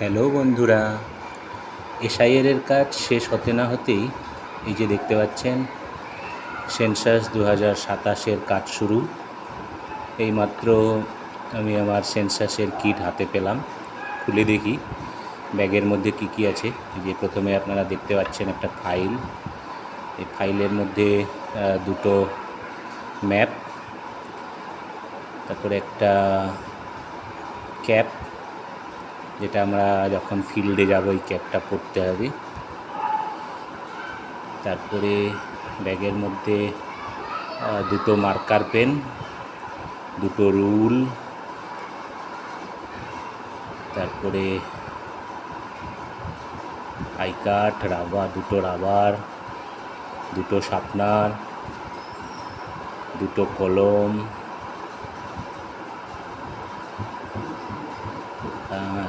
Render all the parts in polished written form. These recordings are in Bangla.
হ্যালো বন্ধুরা, এসআইআর কাজ শেষ হতে না হতেই এই যে দেখতে পাচ্ছেন সেন্সাস 2027-এর কাজ শুরু। এইমাত্র আমি আমার সেন্সাসের কিট হাতে পেলাম, খুলে দেখি ব্যাগের মধ্যে কি আছে। এই যে প্রথমে আপনারা দেখতে পাচ্ছেন একটা ফাইল, এই ফাইলের মধ্যে দুটো ম্যাপ, তারপরে একটা ক্যাপ, যেটা আমরা যখন ফিল্ডে যাব এই ক্যাপটা পরতে হবে। তারপরে ব্যাগের মধ্যে দুটো মার্কার পেন, দুটো রুল, তারপরে আই কাঠ, দুটো রাবার, দুটো শার্পনার, দুটো কলম,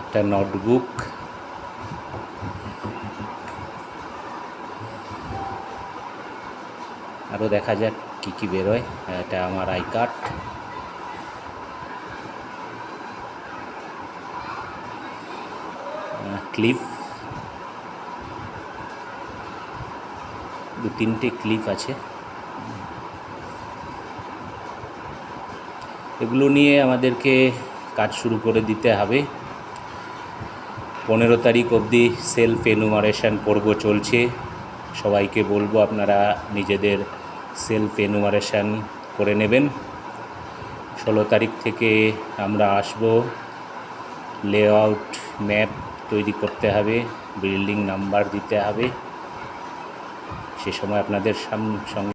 একটা নোটবুক, আরও দেখা যাক কি বেরোয়। এটা আমার আই কার্ড, ক্লিপ, দু তিনটে ক্লিপ আছে। এগুলো নিয়ে আমাদেরকে কাজ শুরু করে দিতে হবে। 15 তারিখ অবধি সেলফ এনুমারেশন পর্ব চলছে। সবাইকে বলবো আপনারা নিজেদের সেলফ এনুমারেশন করে নেবেন। 16 তারিখ থেকে আমরা আসব, লেআউট ম্যাপ তৈরি করতে হবে, বিল্ডিং নাম্বার দিতে হবে। সে সময় আপনাদের সঙ্গে